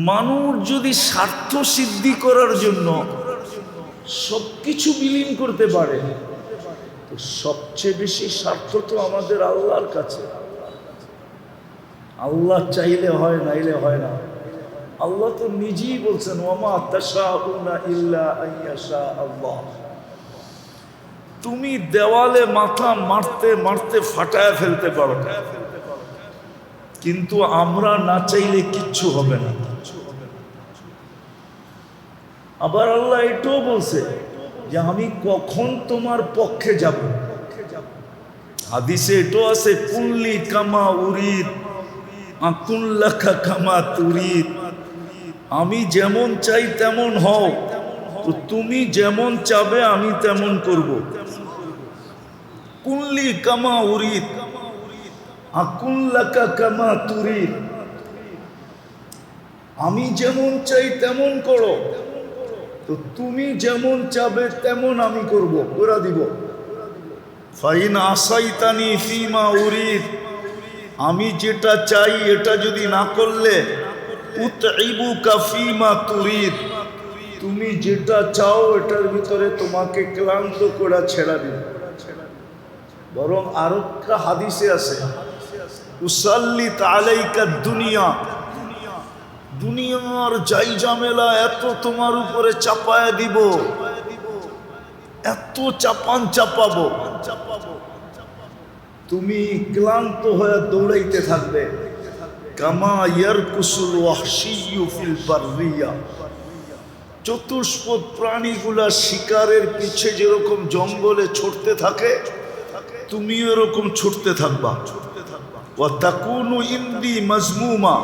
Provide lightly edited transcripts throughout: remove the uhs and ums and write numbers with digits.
মানুষ যদি স্বার্থ সিদ্ধি করার জন্য সবকিছু বিলীন করতে পারে, তো সবচেয়ে বেশি স্বার্থ তো আমাদের আল্লাহর কাছে। আল্লাহ চাইলে হয়, নাইলে হয় না। আল্লাহ তো নিজেই বলছেন, ওয়ামা তাশাউনা ইল্লা আইয়াশা আল্লাহ। তুমি দেওয়ালে মাথা মারতে মারতে ফাটায় ফেলতে পারো, কিন্তু আমরা না চাইলে কিচ্ছু হবে না। আবার আল্লাহ এটাও বলছে যে আমি কখন তোমার পক্ষে যাব। হাদিসে এটাও আছে, কুল্লি কামা উরিদ আকুল্লাকা কামা তুরিদ। আমি যেমন চাই তেমন হও, তো তুমি যেমন চাবে আমি তেমন করব। কুল্লি কামা উরিদ আকুল্লাকা কামা তুরিদ। আমি যেমন চাই তেমন করো, তো তুমি যেমন চাবে তেমন আমি করব, করে দিব। ফাইন আসাইতানি ফিমা উরিদ, আমি যেটা চাই এটা যদি না করলে, উতইবুকা ফিমা তুরিদ, তুমি যেটা চাও এটার ভিতরে তোমাকে ক্লান্ত করে ছেড়া দিব। বরং আরেকটা হাদিসে আছে, উসাল্লিত আলাইকা দুনিয়া, দুনিয়ার যাই ঝামেলা এত তোমার উপরে চাপায় দিব, এত চাপান চাপাবো, তুমি ক্লান্ত হয়ে দৌড়াইতে থাকবে। কামা ইয়ারকুসুল ওয়াহশিয়্যু ফিল বাররিয়া, চতুষ্পদ প্রাণীগুলা শিকারের পিছে যেরকম জঙ্গলে ছুটতে থাকে, তুমিও এরকম ছুটতে থাকবা। ওয়া তাকুনু ইনদি মাজমুমা,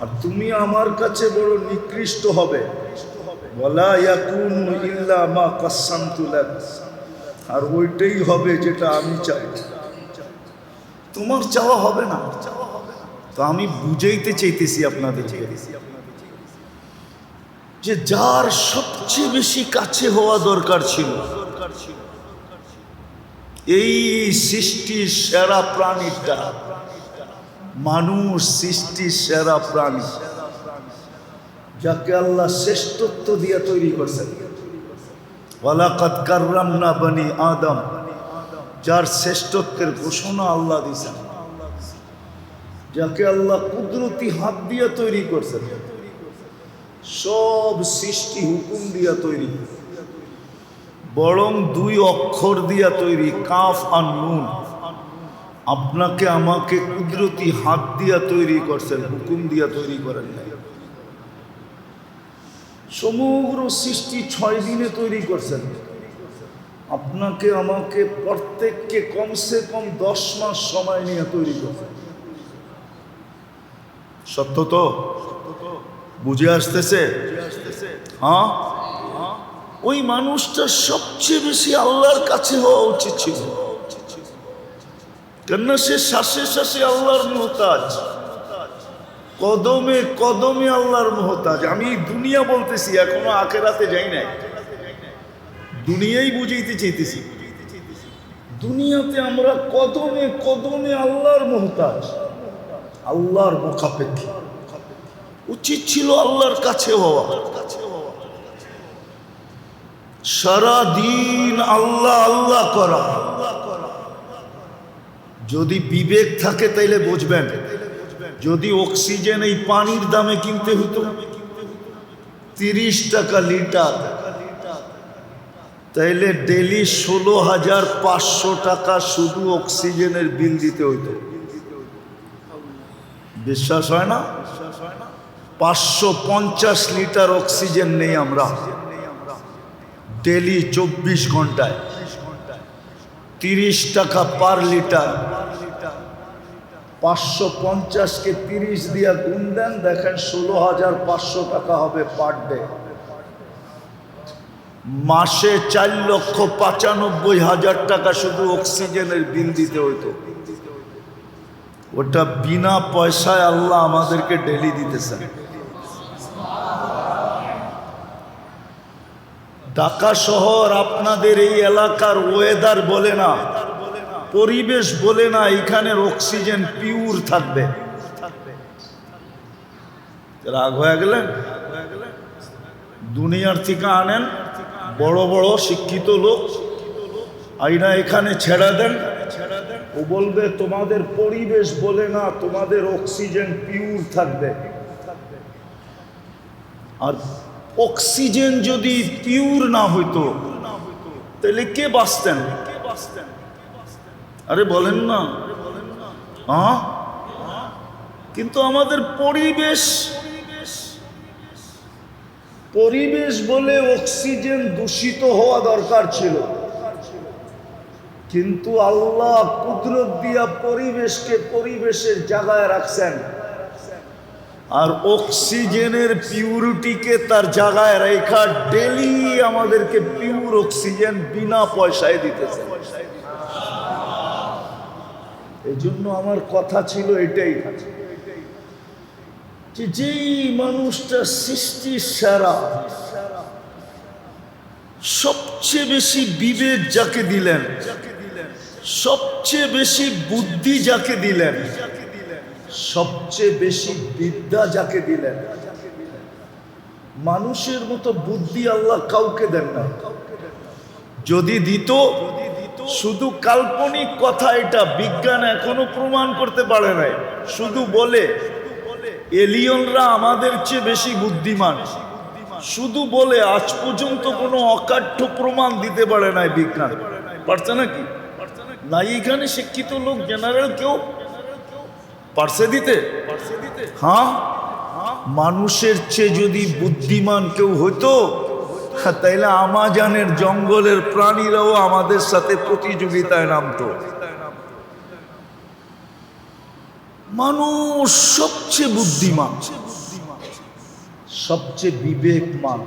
আর তুমি আমার কাছে বড় নিকৃষ্ট হবে। ওয়ালা ইয়াকুনু ইল্লা মা কাসসামতু লাক, আর ওইটাই হবে যেটা আমি চাই, তোমার চাওয়া হবে না। তো আমি বুঝাইতে চাইতেছি আপনাদেরকে যে যার সবচেয়ে বেশি কাছে হওয়া দরকার ছিল, এই সৃষ্টির সেরা প্রাণীটা, মানুষ সৃষ্টির সেরা প্রাণী, যাকে আল্লাহ শ্রেষ্ঠত্ব দিয়ে তৈরি করছেন। ওয়ালাকাদ কাররামনা বনি আদম, যার শ্রেষ্ঠত্বের ঘোষণা আল্লাহ দিয়েছেন, যাকে আল্লাহ কুদরতি হাত দিয়ে তৈরি করছেন। সব সৃষ্টি হুকুম দিয়া তৈরি, বরং দুই অক্ষর দিয়া তৈরি, কাফ আর নুন। আপনাকে আমাকে কুদরতি হাত দিয়া তৈরি করছেন, হুকুম দিয়া তৈরি করেন নাই। সমগ্র সৃষ্টি 6 দিনে তৈরি করছেন, আপনাকে আমাকে প্রত্যেককে কমসে কম 10 মাস সময় নিয়ে তৈরি করছেন। সত্য তো? বুঝে আসতেছে? হ্যাঁ, ওই মানুষটা সবচেয়ে বেশি আল্লাহর কাছে হওয়া উচিত ছিল, কেননা সে শ্বাসে শ্বাসে আল্লাহর মুহতাজ, কদমে কদমে আল্লাহর মুহতাজ। আমি দুনিয়া বলতেছি, এখনো আখিরাতে যাই নাই, দুনিয়াই বুঝাইতে চাইতেছি। দুনিয়াতে আমরা কদমে কদমে আল্লাহর মুহতাজ, আল্লাহর মুখাপেক্ষী। উচিত ছিল আল্লাহর কাছে হওয়া, সারা দিন আল্লাহ আল্লাহ করা। যদি বিবেক থাকে তাইলে বুঝবেন, যদি অক্সিজেন এই পানির দামে কিনতে হতো 30 টাকা লিটার, তাইলে ডেলি 16,500 টাকা শুধু অক্সিজেনের বিল দিতে হইতো। বিশ্বাস হয় না? 550 লিটার অক্সিজেন নেই আমরা ডেলি 24 ঘন্টায়, 30 টাকা পার লিটার। 550-কে 30 দিয়া গুণ দেন, দেখেন 16,500 টাকা হবে পার ডে। মাসে 4,95,000 টাকা শুধু অক্সিজেনের বিল দিতে হইতো। ওটা বিনা পয়সায় আল্লাহ আমাদেরকে ডেলি দিতেছেন। ঢাকা শহর, আপনাদের এই এলাকার ওয়েদার বলে না, পরিবেশ বলে না এখানের অক্সিজেন পিওর থাকবে। রাগ হয়ে গেলেন? দুনিয়ার থেকে আনেন বড় বড় শিক্ষিত লোক, আইনা এখানে ছেড়ে দেন, ও বলবে তোমাদের পরিবেশ বলে না, তোমাদের অক্সিজেন পিওর থাকবে। আর অক্সিজেন যদি পিওর না হইতো তাহলে কে বাঁচতেন? আরে বলেন না। হ্যাঁ, কিন্তু আমাদের পরিবেশ বলে অক্সিজেন দূষিত হওয়া দরকার ছিল, কিন্তু আল্লাহ কুদরত দিয়া পরিবেশকে পরিবেশের জায়গায় রাখছেন, আর অক্সিজেনের পিউরিটিকে তার জায়গায় রেখা ডেলি আমাদেরকে পিওর অক্সিজেন বিনা পয়সায় দিতেছে। এই জন্য আমার কথা ছিল এটাই, যে যেই মানুষটা সৃষ্টির সেরা, সবচেয়ে বেশি বিবেক যাকে দিলেন, সবচেয়ে বেশি বুদ্ধি যাকে দিলেন, সবচেয়ে বেশি বিদ্যা যাকে দিলেন, মানুষের মতো বুদ্ধি আল্লাহ কাউকে দেন না। যদি দিত, শুধু কাল্পনিক কথা, এটা বিজ্ঞান এখনো প্রমাণ করতে পারে নাই, শুধু বলে এলিয়নরা আমাদের চেয়ে বেশি বুদ্ধিমান, শুধু বলে, আজ পর্যন্ত কোনো অকাঠ্য প্রমাণ দিতে পারে নাই বিজ্ঞান। পারছে নাকি? না, এখানে শিক্ষিত লোক জেনারেল কেউ পারছে দিতে? হ্যাঁ, মানুষের চেয়ে যদি বুদ্ধিমান কেউ হইতো তাইলে আমাজনের জঙ্গলের প্রাণীরাও আমাদের সাথে প্রতিযোগিতায় নামতো। মানুষ সবচেয়ে বুদ্ধিমান, সবচেয়ে বিবেকমান,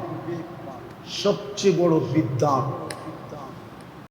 সবচেয়ে বড় বিদ্বান।